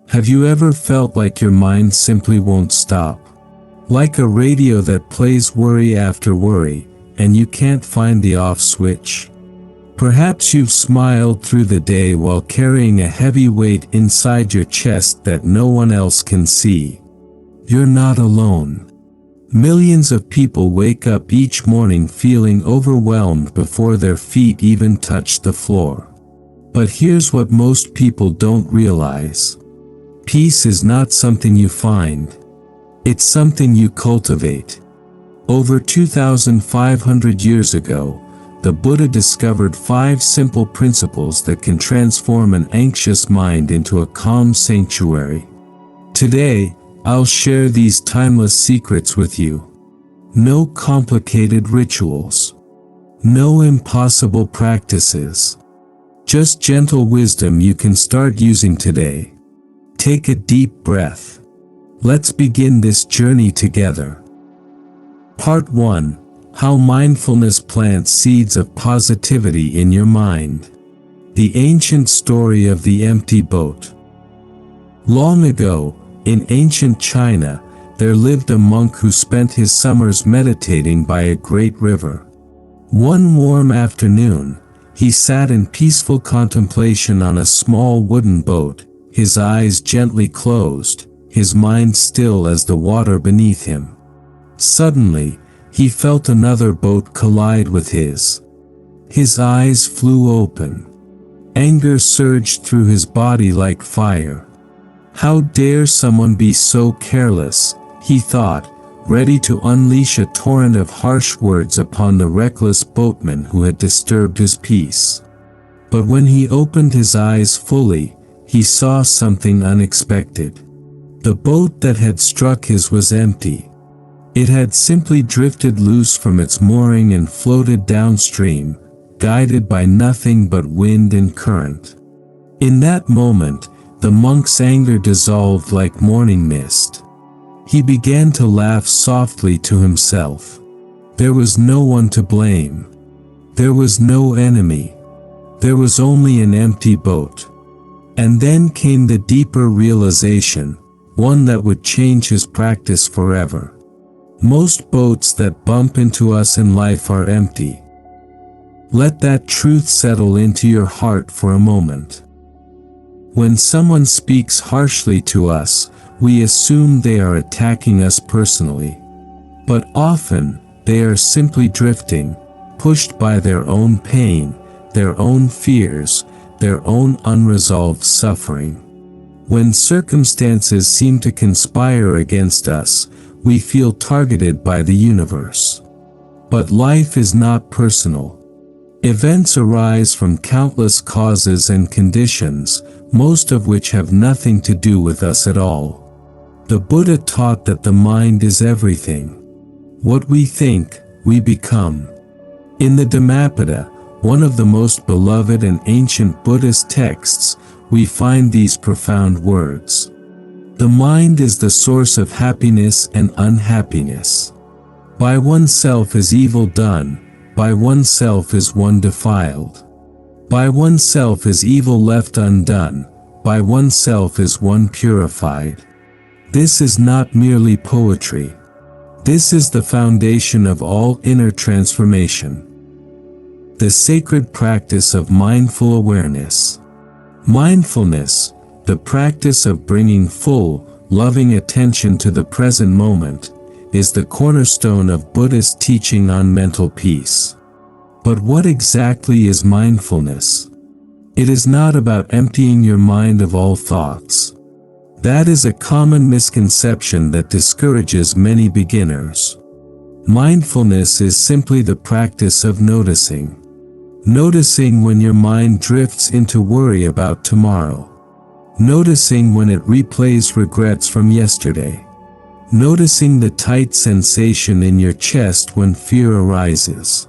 Have you ever felt like your mind simply won't stop? Like a radio that plays worry after worry, and you can't find the off switch? Perhaps you've smiled through the day while carrying a heavy weight inside your chest that no one else can see. You're not alone. Millions of people wake up each morning feeling overwhelmed before their feet even touch the floor. But here's what most people don't realize. Peace is not something you find. It's something you cultivate. Over 2,500 years ago, the Buddha discovered 5 simple principles that can transform an anxious mind into a calm sanctuary. Today, I'll share these timeless secrets with you. No complicated rituals. No impossible practices. Just gentle wisdom you can start using today. Take a deep breath. Let's begin this journey together. Part 1. How mindfulness plants seeds of positivity in your mind. The ancient story of the empty boat. Long ago, in ancient China, there lived a monk who spent his summers meditating by a great river. One warm afternoon, he sat in peaceful contemplation on a small wooden boat, his eyes gently closed, his mind still as the water beneath him. Suddenly, he felt another boat collide with his. His eyes flew open. Anger surged through his body like fire. How dare someone be so careless, he thought, ready to unleash a torrent of harsh words upon the reckless boatman who had disturbed his peace. But when he opened his eyes fully, he saw something unexpected. The boat that had struck his was empty. It had simply drifted loose from its mooring and floated downstream, guided by nothing but wind and current. In that moment, the monk's anger dissolved like morning mist. He began to laugh softly to himself. There was no one to blame. There was no enemy. There was only an empty boat. And then came the deeper realization, one that would change his practice forever. Most boats that bump into us in life are empty. Let that truth settle into your heart for a moment. When someone speaks harshly to us, we assume they are attacking us personally. But often, they are simply drifting, pushed by their own pain, their own fears, their own unresolved suffering. When circumstances seem to conspire against us, we feel targeted by the universe. But life is not personal. Events arise from countless causes and conditions, most of which have nothing to do with us at all. The Buddha taught that the mind is everything. What we think, we become. In the Dhammapada, one of the most beloved and ancient Buddhist texts, we find these profound words. The mind is the source of happiness and unhappiness. By oneself is evil done, by oneself is one defiled. By oneself is evil left undone, by oneself is one purified. This is not merely poetry. This is the foundation of all inner transformation. The sacred practice of mindful awareness. Mindfulness, the practice of bringing full, loving attention to the present moment, is the cornerstone of Buddhist teaching on mental peace. But what exactly is mindfulness? It is not about emptying your mind of all thoughts. That is a common misconception that discourages many beginners. Mindfulness is simply the practice of noticing. Noticing when your mind drifts into worry about tomorrow. Noticing when it replays regrets from yesterday. Noticing the tight sensation in your chest when fear arises.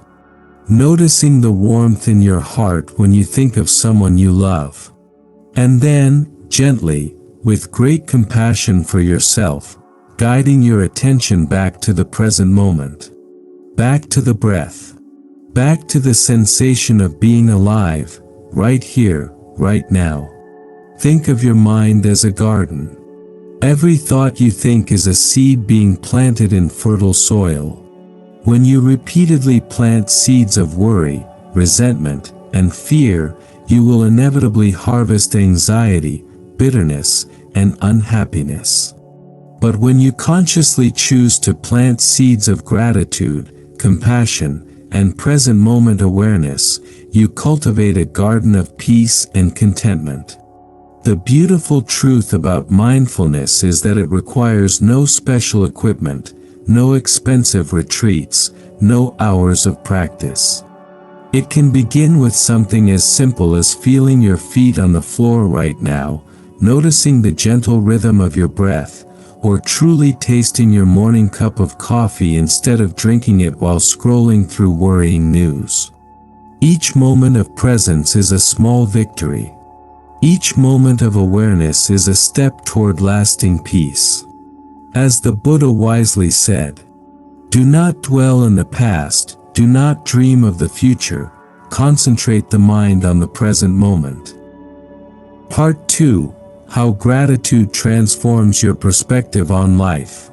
Noticing the warmth in your heart when you think of someone you love. And then, gently, with great compassion for yourself, guiding your attention back to the present moment. Back to the breath. Back to the sensation of being alive, right here, right now. Think of your mind as a garden. Every thought you think is a seed being planted in fertile soil. When you repeatedly plant seeds of worry, resentment, and fear, you will inevitably harvest anxiety, bitterness, and unhappiness. But when you consciously choose to plant seeds of gratitude, compassion, and present moment awareness, you cultivate a garden of peace and contentment. The beautiful truth about mindfulness is that it requires no special equipment, no expensive retreats, no hours of practice. It can begin with something as simple as feeling your feet on the floor right now, noticing the gentle rhythm of your breath, or truly tasting your morning cup of coffee instead of drinking it while scrolling through worrying news. Each moment of presence is a small victory. Each moment of awareness is a step toward lasting peace. As the Buddha wisely said, "Do not dwell in the past, do not dream of the future, concentrate the mind on the present moment." Part 2. How gratitude transforms your perspective on life.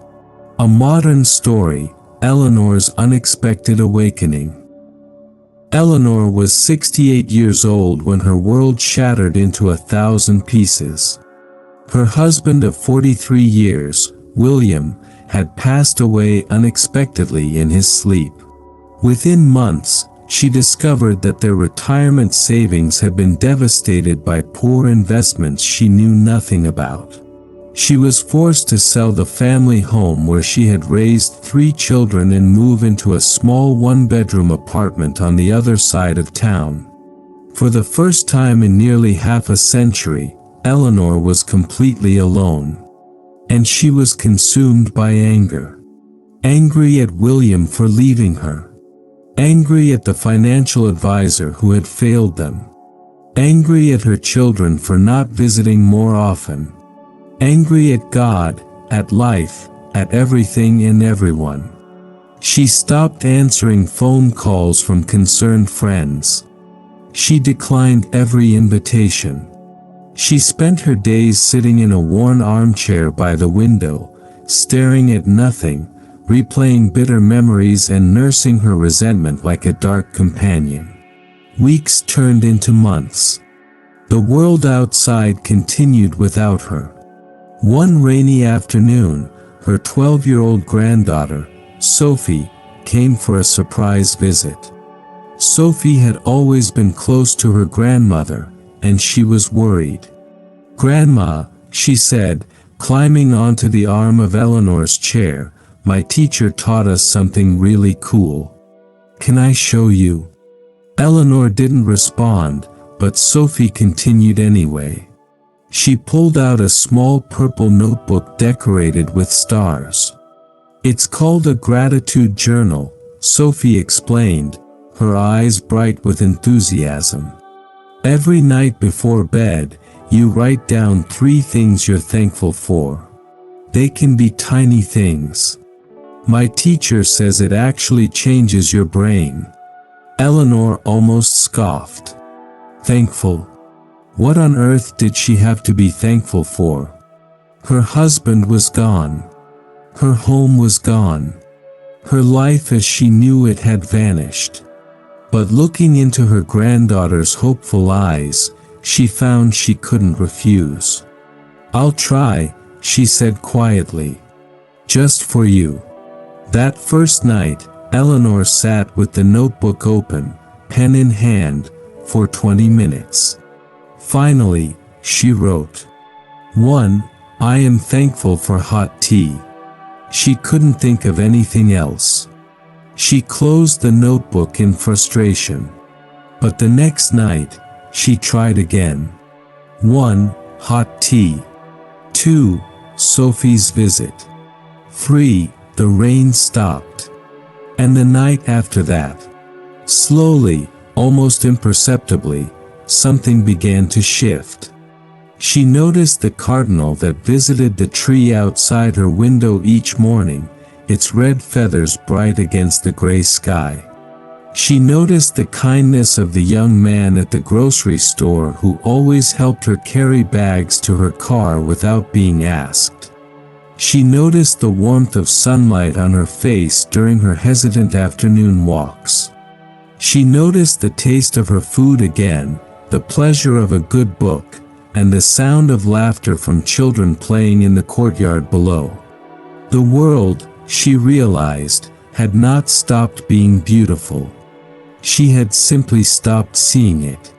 A modern story, Eleanor's unexpected awakening. Eleanor was 68 years old when her world shattered into 1,000 pieces. Her husband of 43 years, William, had passed away unexpectedly in his sleep. Within months, she discovered that their retirement savings had been devastated by poor investments she knew nothing about. She was forced to sell the family home where she had raised 3 children and move into a small one-bedroom apartment on the other side of town. For the first time in nearly half a century, Eleanor was completely alone. And she was consumed by anger. Angry at William for leaving her. Angry at the financial advisor who had failed them. Angry at her children for not visiting more often. Angry at God, at life, at everything and everyone. She stopped answering phone calls from concerned friends. She declined every invitation. She spent her days sitting in a worn armchair by the window, staring at nothing, replaying bitter memories and nursing her resentment like a dark companion. Weeks turned into months. The world outside continued without her. One rainy afternoon, her 12-year-old granddaughter, Sophie, came for a surprise visit. Sophie had always been close to her grandmother, and she was worried. "Grandma," she said, climbing onto the arm of Eleanor's chair, "my teacher taught us something really cool. Can I show you?" Eleanor didn't respond, but Sophie continued anyway. She pulled out a small purple notebook decorated with stars. "It's called a gratitude journal," Sophie explained, her eyes bright with enthusiasm. "Every night before bed, you write down 3 things you're thankful for. They can be tiny things. My teacher says it actually changes your brain." Eleanor almost scoffed. Thankful? What on earth did she have to be thankful for? Her husband was gone. Her home was gone. Her life as she knew it had vanished. But looking into her granddaughter's hopeful eyes, she found she couldn't refuse. "I'll try," she said quietly. "Just for you." That first night, Eleanor sat with the notebook open, pen in hand, for 20 minutes. Finally, she wrote, 1. I am thankful for hot tea. She couldn't think of anything else. She closed the notebook in frustration. But the next night, she tried again. 1. Hot tea. 2. Sophie's visit. 3. The rain stopped. And the night after that. Slowly, almost imperceptibly, something began to shift. She noticed the cardinal that visited the tree outside her window each morning, its red feathers bright against the gray sky. She noticed the kindness of the young man at the grocery store who always helped her carry bags to her car without being asked. She noticed the warmth of sunlight on her face during her hesitant afternoon walks. She noticed the taste of her food again, the pleasure of a good book, and the sound of laughter from children playing in the courtyard below. The world, she realized, had not stopped being beautiful. She had simply stopped seeing it.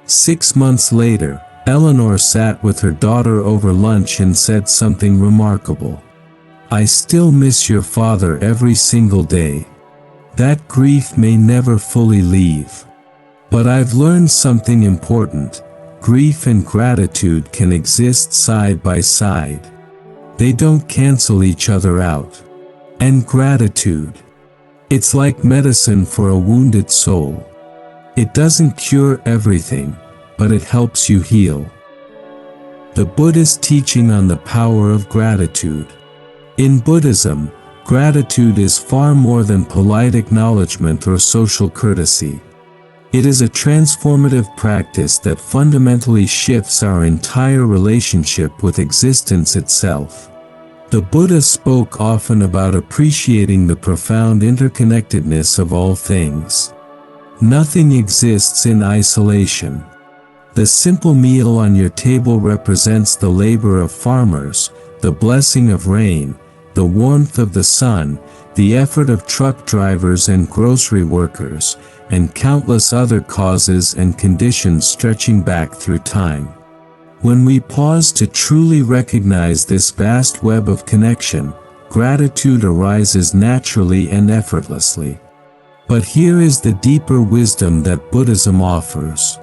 6 months later, Eleanor sat with her daughter over lunch and said something remarkable. "I still miss your father every single day. That grief may never fully leave. But I've learned something important. Grief and gratitude can exist side by side. They don't cancel each other out. And gratitude. It's like medicine for a wounded soul. It doesn't cure everything, but it helps you heal." The Buddhist teaching on the power of gratitude. In Buddhism, gratitude is far more than polite acknowledgement or social courtesy. It is a transformative practice that fundamentally shifts our entire relationship with existence itself. The Buddha spoke often about appreciating the profound interconnectedness of all things. Nothing exists in isolation. The simple meal on your table represents the labor of farmers, the blessing of rain, the warmth of the sun, the effort of truck drivers and grocery workers, and countless other causes and conditions stretching back through time. When we pause to truly recognize this vast web of connection, gratitude arises naturally and effortlessly. But here is the deeper wisdom that Buddhism offers.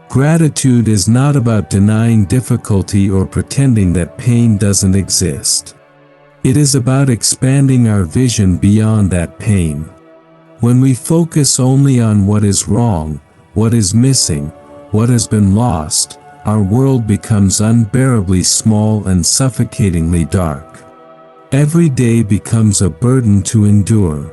Gratitude is not about denying difficulty or pretending that pain doesn't exist. It is about expanding our vision beyond that pain. When we focus only on what is wrong, what is missing, what has been lost, our world becomes unbearably small and suffocatingly dark. Every day becomes a burden to endure.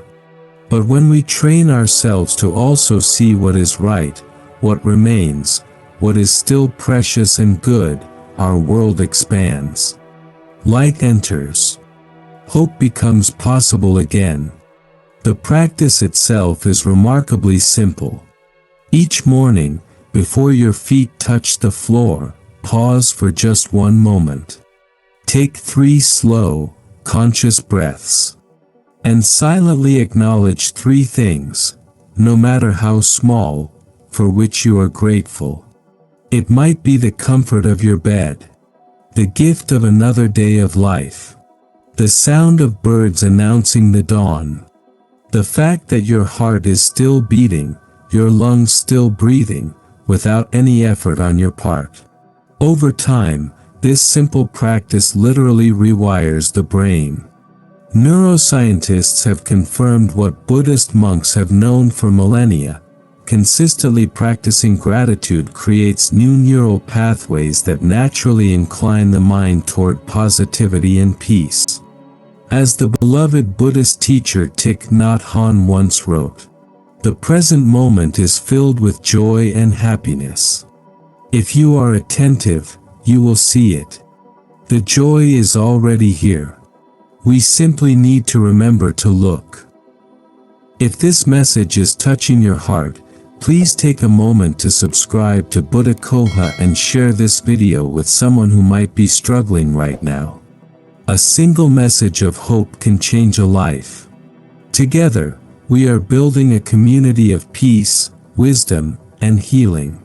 But when we train ourselves to also see what is right, what remains, what is still precious and good, our world expands. Light enters. Hope becomes possible again. The practice itself is remarkably simple. Each morning, before your feet touch the floor, pause for just one moment. Take 3 slow, conscious breaths. And silently acknowledge 3 things, no matter how small, for which you are grateful. It might be the comfort of your bed, the gift of another day of life, the sound of birds announcing the dawn, the fact that your heart is still beating, your lungs still breathing, without any effort on your part. Over time, this simple practice literally rewires the brain. Neuroscientists have confirmed what Buddhist monks have known for millennia. Consistently practicing gratitude creates new neural pathways that naturally incline the mind toward positivity and peace. As the beloved Buddhist teacher Thich Nhat Hanh once wrote, "The present moment is filled with joy and happiness. If you are attentive, you will see it. The joy is already here. We simply need to remember to look." If this message is touching your heart, please take a moment to subscribe to Buddha Coha and share this video with someone who might be struggling right now. A single message of hope can change a life. Together, we are building a community of peace, wisdom, and healing.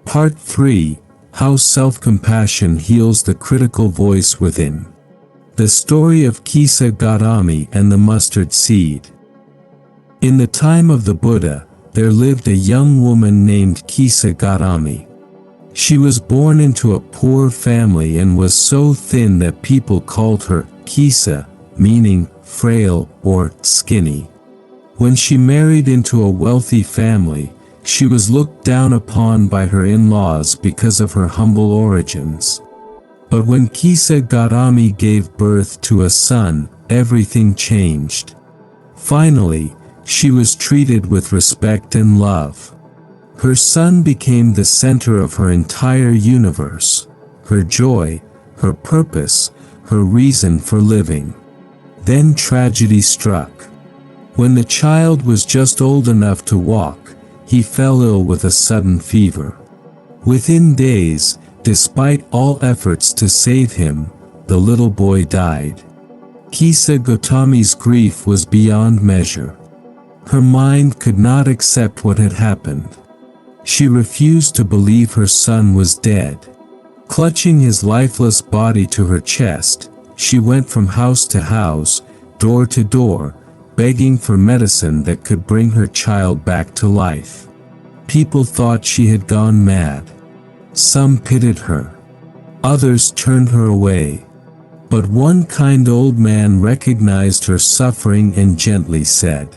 Part 3: How Self-Compassion Heals the Critical Voice Within. The story of Kisa Gotami and the mustard seed. In the time of the Buddha, there lived a young woman named Kisa Gotami. She was born into a poor family and was so thin that people called her Kisa, meaning frail or skinny. When she married into a wealthy family, she was looked down upon by her in-laws because of her humble origins. But when Kisa Gotami gave birth to a son, everything changed. Finally, She was treated with respect and love. Her son became the center of her entire universe, her joy, her purpose, her reason for living. Then tragedy struck. When the child was just old enough to walk, he fell ill with a sudden fever. Within days, despite all efforts to save him, the little boy died. Kisa Gotami's grief was beyond measure. Her mind could not accept what had happened. She refused to believe her son was dead. Clutching his lifeless body to her chest, she went from house to house, door to door, begging for medicine that could bring her child back to life. People thought she had gone mad. Some pitied her. Others turned her away. But one kind old man recognized her suffering and gently said,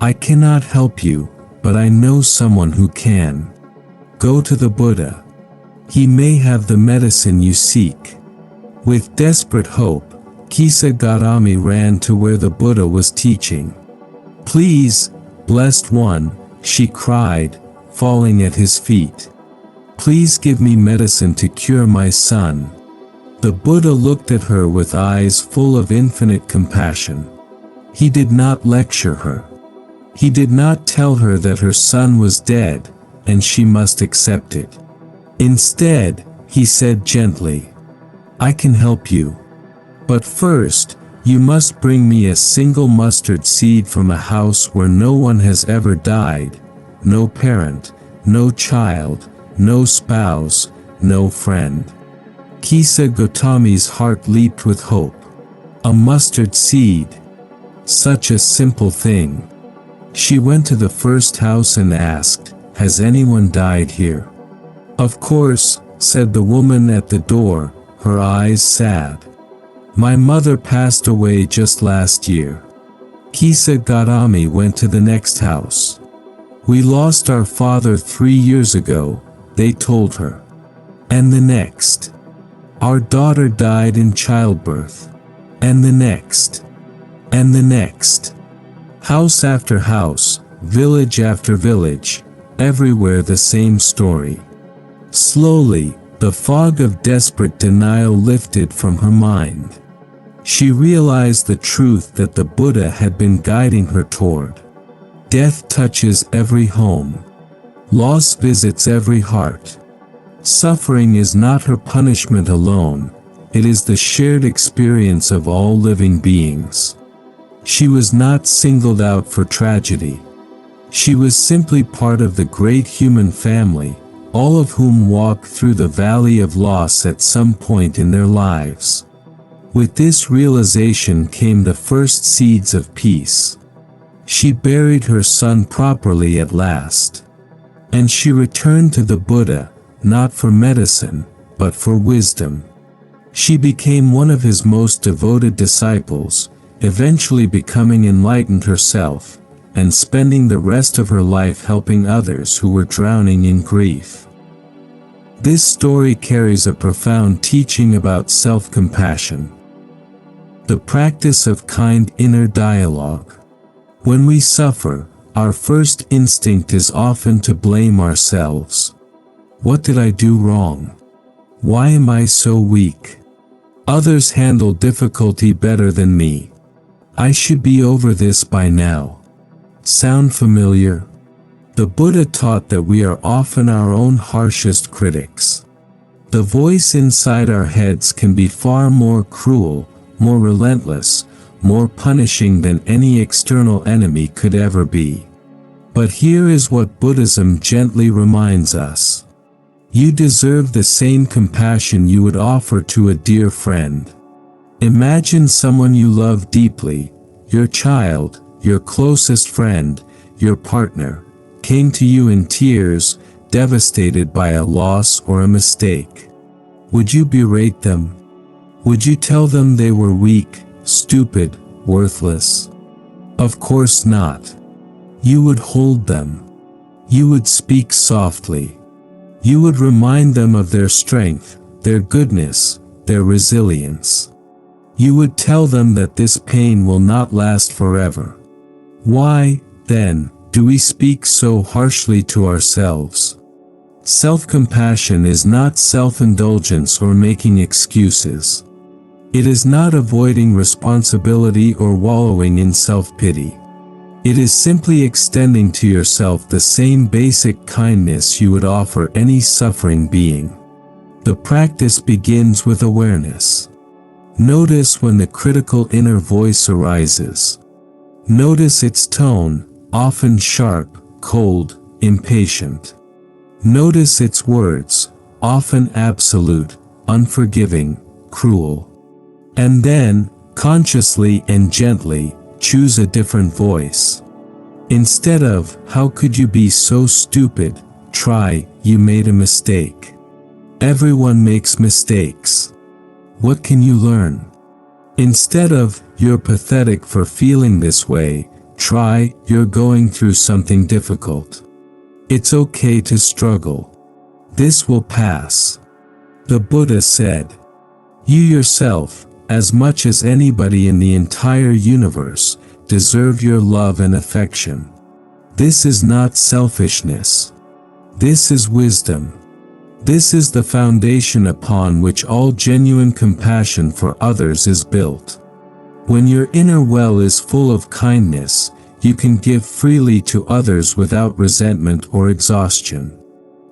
"I cannot help you, but I know someone who can. Go to the Buddha. He may have the medicine you seek." With desperate hope, Kisa Gotami ran to where the Buddha was teaching. "Please, blessed one," she cried, falling at his feet. "Please give me medicine to cure my son." The Buddha looked at her with eyes full of infinite compassion. He did not lecture her. He did not tell her that her son was dead, and she must accept it. Instead, he said gently, "I can help you. But first, you must bring me a single mustard seed from a house where no one has ever died, no parent, no child, no spouse, no friend." Kisa Gotami's heart leaped with hope. A mustard seed. Such a simple thing. She went to the first house and asked, "Has anyone died here?" "Of course," said the woman at the door, her eyes sad. "My mother passed away just last year." Kisa Gotami went to the next house. "We lost our father 3 years ago," they told her. And the next. "Our daughter died in childbirth." And the next. And the next. House after house, village after village, everywhere the same story. Slowly, the fog of desperate denial lifted from her mind. She realized the truth that the Buddha had been guiding her toward. Death touches every home. Loss visits every heart. Suffering is not her punishment alone, it is the shared experience of all living beings. She was not singled out for tragedy. She was simply part of the great human family, all of whom walk through the valley of loss at some point in their lives. With this realization came the first seeds of peace. She buried her son properly at last. And she returned to the Buddha, not for medicine, but for wisdom. She became one of his most devoted disciples, eventually becoming enlightened herself, and spending the rest of her life helping others who were drowning in grief. This story carries a profound teaching about self-compassion. The practice of kind inner dialogue. When we suffer, our first instinct is often to blame ourselves. What did I do wrong? Why am I so weak? Others handle difficulty better than me. I should be over this by now. Sound familiar? The Buddha taught that we are often our own harshest critics. The voice inside our heads can be far more cruel, more relentless, more punishing than any external enemy could ever be. But here is what Buddhism gently reminds us. You deserve the same compassion you would offer to a dear friend. Imagine someone you love deeply, your child, your closest friend, your partner, came to you in tears, devastated by a loss or a mistake. Would you berate them? Would you tell them they were weak, stupid, worthless? Of course not. You would hold them. You would speak softly. You would remind them of their strength, their goodness, their resilience. You would tell them that this pain will not last forever. Why? then, do we speak so harshly to ourselves? Self-compassion is not self-indulgence or making excuses. It is not avoiding responsibility or wallowing in self-pity. It is simply extending to yourself the same basic kindness you would offer any suffering being. The practice begins with awareness. Notice when the critical inner voice arises. Notice its tone, often sharp, cold, impatient. Notice its words, often absolute, unforgiving, cruel. And then, consciously and gently, choose a different voice. Instead of, "How could you be so stupid?" try, "You made a mistake." Everyone makes mistakes. What can you learn? Instead of, "You're pathetic for feeling this way," try, "You're going through something difficult. It's okay to struggle. This will pass." The Buddha said, "You yourself, as much as anybody in the entire universe, deserve your love and affection. This is not selfishness. This is wisdom. This is the foundation upon which all genuine compassion for others is built. When your inner well is full of kindness, you can give freely to others without resentment or exhaustion.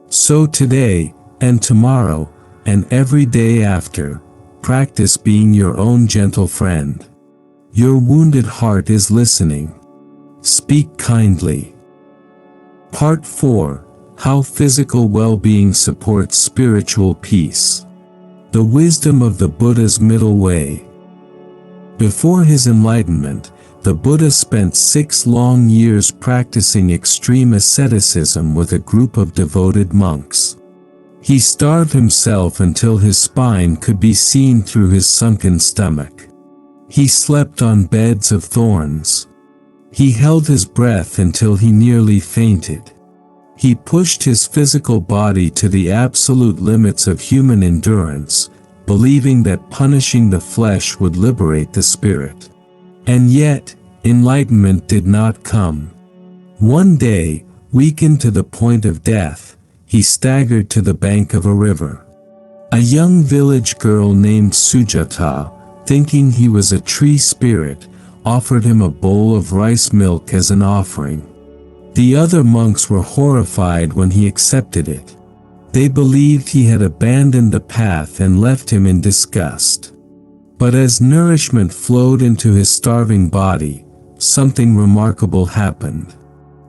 So today, and tomorrow, and every day after, practice being your own gentle friend. Your wounded heart is listening. Speak kindly. Part 4. How physical well-being supports spiritual peace. The wisdom of the Buddha's middle way. Before his enlightenment, the Buddha spent 6 long years practicing extreme asceticism with a group of devoted monks. He starved himself until his spine could be seen through his sunken stomach. He slept on beds of thorns. He held his breath until he nearly fainted. He pushed his physical body to the absolute limits of human endurance, believing that punishing the flesh would liberate the spirit. And yet, enlightenment did not come. One day, weakened to the point of death, he staggered to the bank of a river. A young village girl named Sujata, thinking he was a tree spirit, offered him a bowl of rice milk as an offering. The other monks were horrified when he accepted it. They believed he had abandoned the path and left him in disgust. But as nourishment flowed into his starving body, something remarkable happened.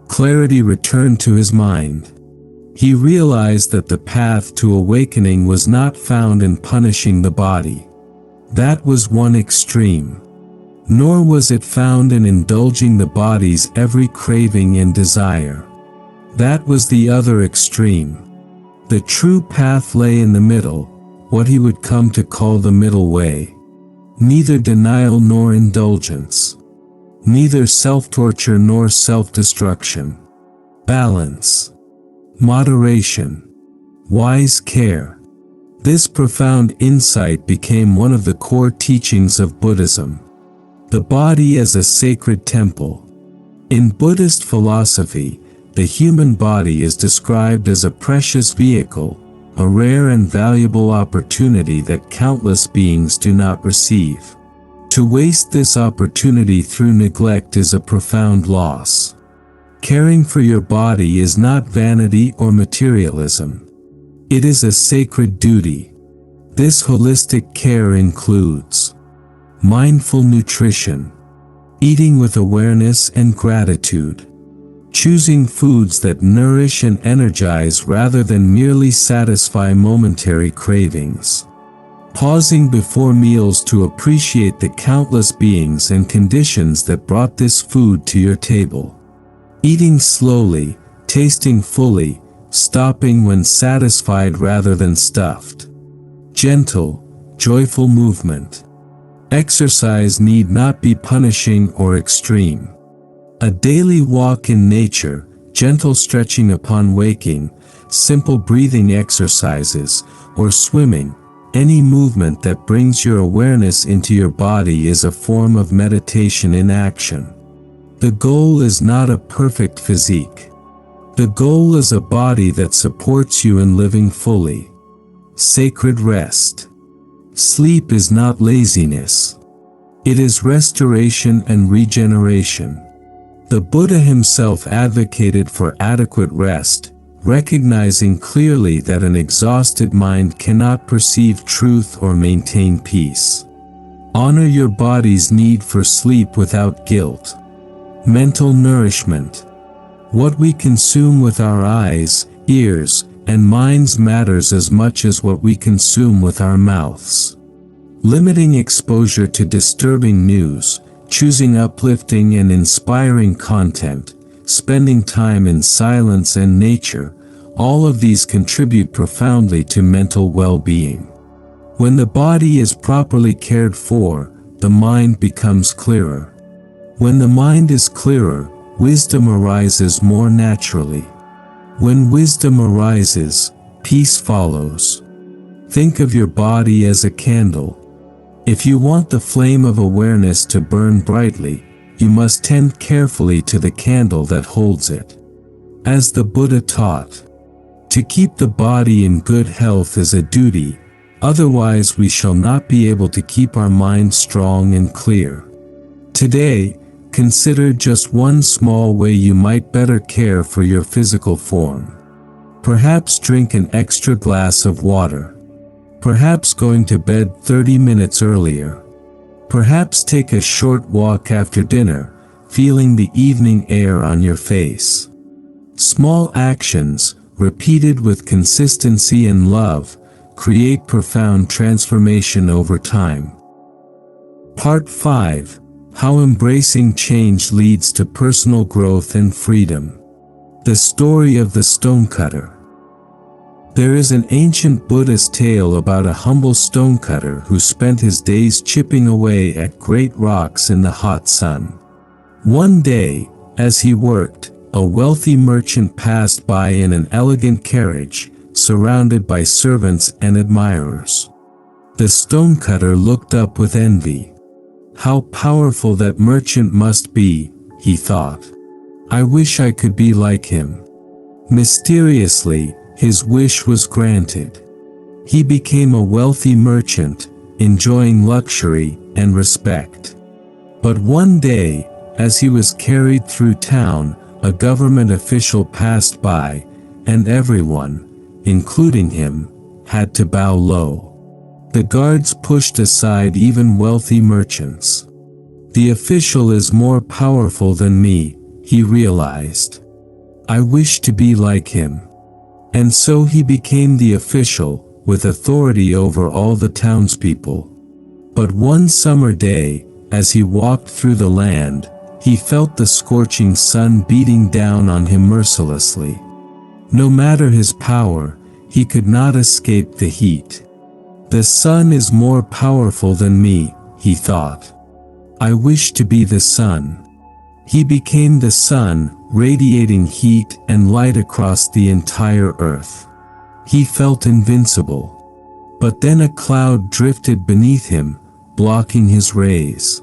Clarity returned to his mind. He realized that the path to awakening was not found in punishing the body. That was one extreme. Nor was it found in indulging the body's every craving and desire. That was the other extreme. The true path lay in the middle, what he would come to call the middle way. Neither denial nor indulgence. Neither self-torture nor self-destruction. Balance. Moderation. Wise care. This profound insight became one of the core teachings of Buddhism. The body as a sacred temple. In Buddhist philosophy, the human body is described as a precious vehicle, a rare and valuable opportunity that countless beings do not receive. To waste this opportunity through neglect is a profound loss. Caring for your body is not vanity or materialism. It is a sacred duty. This holistic care includes mindful nutrition, eating with awareness and gratitude, choosing foods that nourish and energize rather than merely satisfy momentary cravings, pausing before meals to appreciate the countless beings and conditions that brought this food to your table, eating slowly, tasting fully, stopping when satisfied rather than stuffed, gentle, joyful movement. Exercise need not be punishing or extreme. A daily walk in nature, gentle stretching upon waking, simple breathing exercises, or swimming, any movement that brings your awareness into your body is a form of meditation in action. The goal is not a perfect physique. The goal is a body that supports you in living fully. Sacred rest. Sleep is not laziness. It is restoration and regeneration. The Buddha himself advocated for adequate rest, recognizing clearly that an exhausted mind cannot perceive truth or maintain peace. Honor your body's need for sleep without guilt. Mental nourishment. What we consume with our eyes, ears, and minds matters as much as what we consume with our mouths. Limiting exposure to disturbing news, choosing uplifting and inspiring content, spending time in silence and nature, all of these contribute profoundly to mental well-being. When the body is properly cared for, the mind becomes clearer. When the mind is clearer, wisdom arises more naturally. When wisdom arises, peace follows. Think of your body as a candle. If you want the flame of awareness to burn brightly, you must tend carefully to the candle that holds it. As the Buddha taught, to keep the body in good health is a duty, otherwise we shall not be able to keep our mind strong and clear. Today, consider just one small way you might better care for your physical form. Perhaps drink an extra glass of water. Perhaps going to bed 30 minutes earlier. Perhaps take a short walk after dinner, feeling the evening air on your face. Small actions, repeated with consistency and love, create profound transformation over time. Part 5. How embracing change leads to personal growth and freedom. The story of the stonecutter. There is an ancient Buddhist tale about a humble stonecutter who spent his days chipping away at great rocks in the hot sun. One day, as he worked, a wealthy merchant passed by in an elegant carriage, surrounded by servants and admirers. The stonecutter looked up with envy. How powerful that merchant must be, he thought. I wish I could be like him. Mysteriously, his wish was granted. He became a wealthy merchant, enjoying luxury and respect. But one day, as he was carried through town, a government official passed by, and everyone, including him, had to bow low. The guards pushed aside even wealthy merchants. The official is more powerful than me, he realized. I wish to be like him. And so he became the official, with authority over all the townspeople. But one summer day, as he walked through the land, he felt the scorching sun beating down on him mercilessly. No matter his power, he could not escape the heat. The sun is more powerful than me, he thought. I wish to be the sun. He became the sun, radiating heat and light across the entire earth. He felt invincible. But then a cloud drifted beneath him, blocking his rays.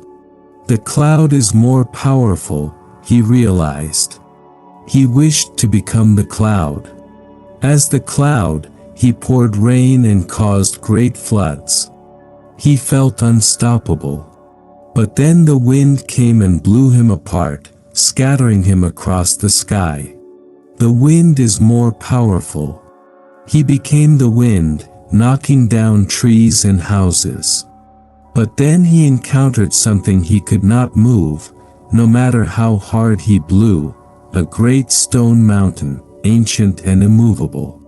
The cloud is more powerful, he realized. He wished to become the cloud. As the cloud, he poured rain and caused great floods. He felt unstoppable. But then the wind came and blew him apart, scattering him across the sky. The wind is more powerful. He became the wind, knocking down trees and houses. But then he encountered something he could not move, no matter how hard he blew, a great stone mountain, ancient and immovable.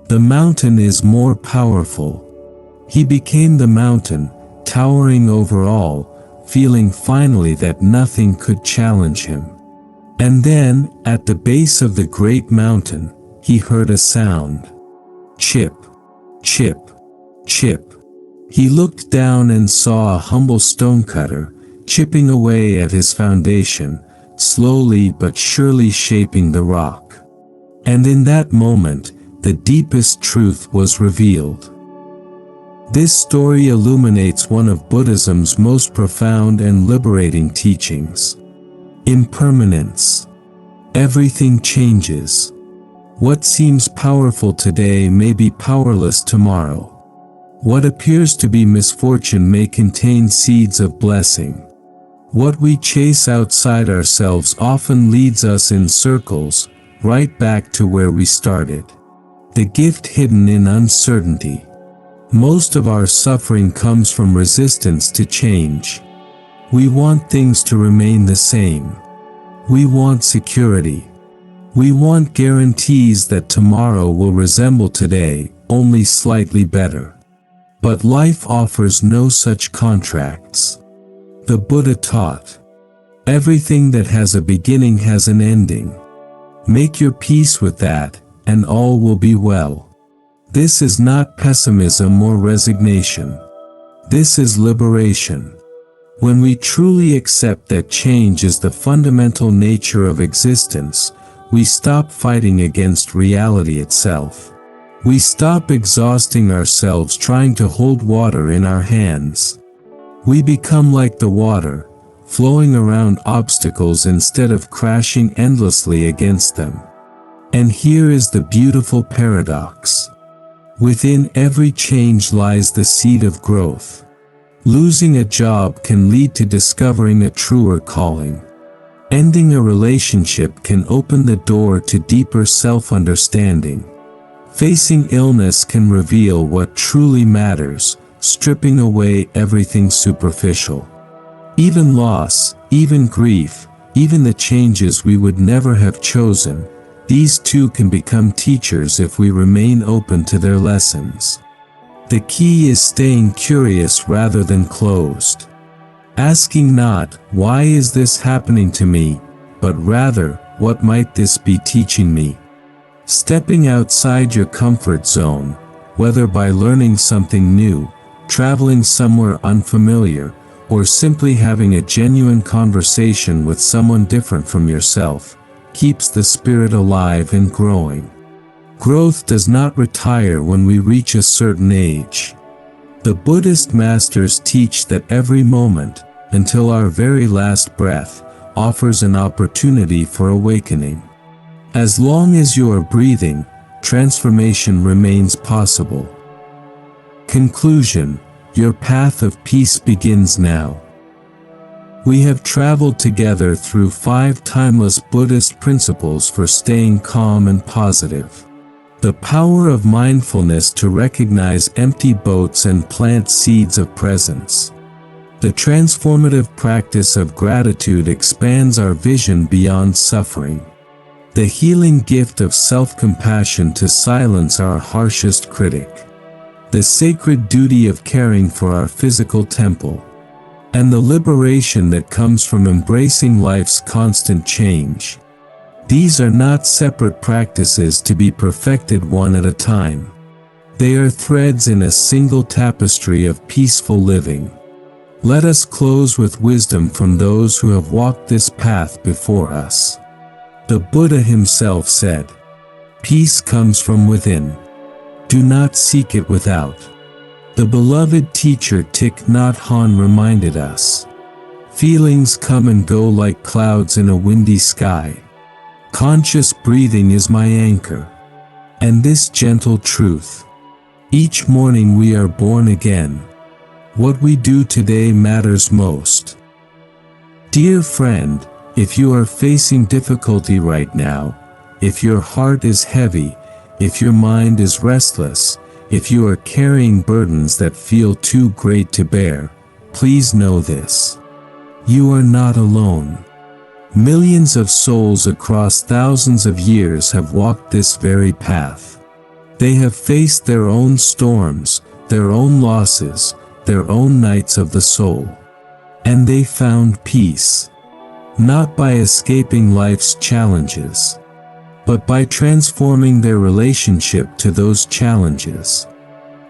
The mountain is more powerful. He became the mountain, towering over all, feeling finally that nothing could challenge him. And then, at the base of the great mountain, he heard a sound. Chip, chip, chip. He looked down and saw a humble stonecutter, chipping away at his foundation, slowly but surely shaping the rock. And in that moment, the deepest truth was revealed. This story illuminates one of Buddhism's most profound and liberating teachings. Impermanence. Everything changes. What seems powerful today may be powerless tomorrow. What appears to be misfortune may contain seeds of blessing. What we chase outside ourselves often leads us in circles, right back to where we started. The gift hidden in uncertainty. Most of our suffering comes from resistance to change. We want things to remain the same. We want security. We want guarantees that tomorrow will resemble today, only slightly better. But life offers no such contracts. The Buddha taught, everything that has a beginning has an ending. Make your peace with that, and all will be well. This is not pessimism or resignation. This is liberation. When we truly accept that change is the fundamental nature of existence, we stop fighting against reality itself. We stop exhausting ourselves trying to hold water in our hands. We become like the water, flowing around obstacles instead of crashing endlessly against them. And here is the beautiful paradox. Within every change lies the seed of growth. Losing a job can lead to discovering a truer calling. Ending a relationship can open the door to deeper self-understanding. Facing illness can reveal what truly matters, stripping away everything superficial. Even loss, even grief, even the changes we would never have chosen, these too can become teachers if we remain open to their lessons. The key is staying curious rather than closed. Asking not, why is this happening to me, but rather, what might this be teaching me? Stepping outside your comfort zone, whether by learning something new, traveling somewhere unfamiliar, or simply having a genuine conversation with someone different from yourself, keeps the spirit alive and growing. Growth does not retire when we reach a certain age. The Buddhist masters teach that every moment, until our very last breath, offers an opportunity for awakening. As long as you are breathing, transformation remains possible. Conclusion: your path of peace begins now. We have traveled together through 5 timeless Buddhist principles for staying calm and positive. The power of mindfulness to recognize empty boats and plant seeds of presence. The transformative practice of gratitude expands our vision beyond suffering. The healing gift of self-compassion to silence our harshest critic. The sacred duty of caring for our physical temple. And the liberation that comes from embracing life's constant change. These are not separate practices to be perfected one at a time. They are threads in a single tapestry of peaceful living. Let us close with wisdom from those who have walked this path before us. The Buddha himself said, "Peace comes from within. Do not seek it without." The beloved teacher Thich Nhat Hanh reminded us, "Feelings come and go like clouds in a windy sky. Conscious breathing is my anchor." And this gentle truth. Each morning we are born again. What we do today matters most. Dear friend, if you are facing difficulty right now, if your heart is heavy, if your mind is restless, if you are carrying burdens that feel too great to bear, please know this. You are not alone. Millions of souls across thousands of years have walked this very path. They have faced their own storms, their own losses, their own nights of the soul. And they found peace. Not by escaping life's challenges, but by transforming their relationship to those challenges.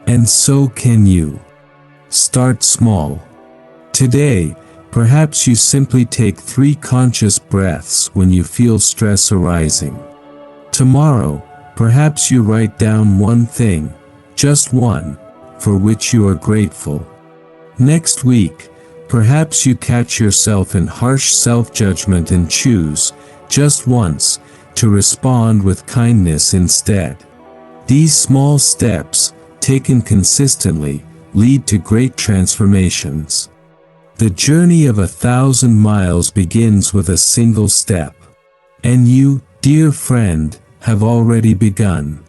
And so can you. Start small. Today, perhaps you simply take 3 conscious breaths when you feel stress arising. Tomorrow, perhaps you write down one thing, just one, for which you are grateful. Next week, Perhaps you catch yourself in harsh self-judgment and choose, just once, to respond with kindness instead. These small steps, taken consistently, lead to great transformations. The journey of 1,000 miles begins with a single step. And you, dear friend, have already begun.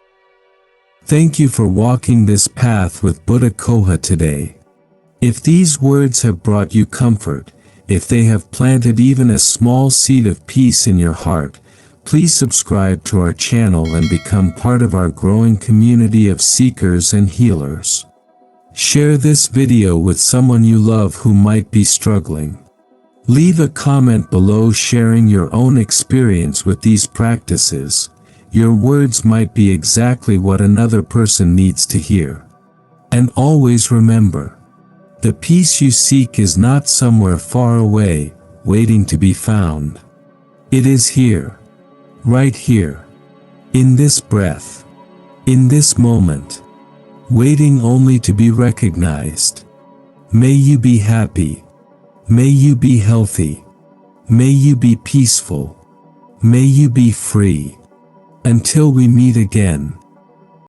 Thank you for walking this path with Buddha Coha today. If these words have brought you comfort, if they have planted even a small seed of peace in your heart, please subscribe to our channel and become part of our growing community of seekers and healers. Share this video with someone you love who might be struggling. Leave a comment below sharing your own experience with these practices. Your words might be exactly what another person needs to hear. And always remember, the peace you seek is not somewhere far away, waiting to be found. It is here. Right here. In this breath. In this moment. Waiting only to be recognized. May you be happy. May you be healthy. May you be peaceful. May you be free. Until we meet again.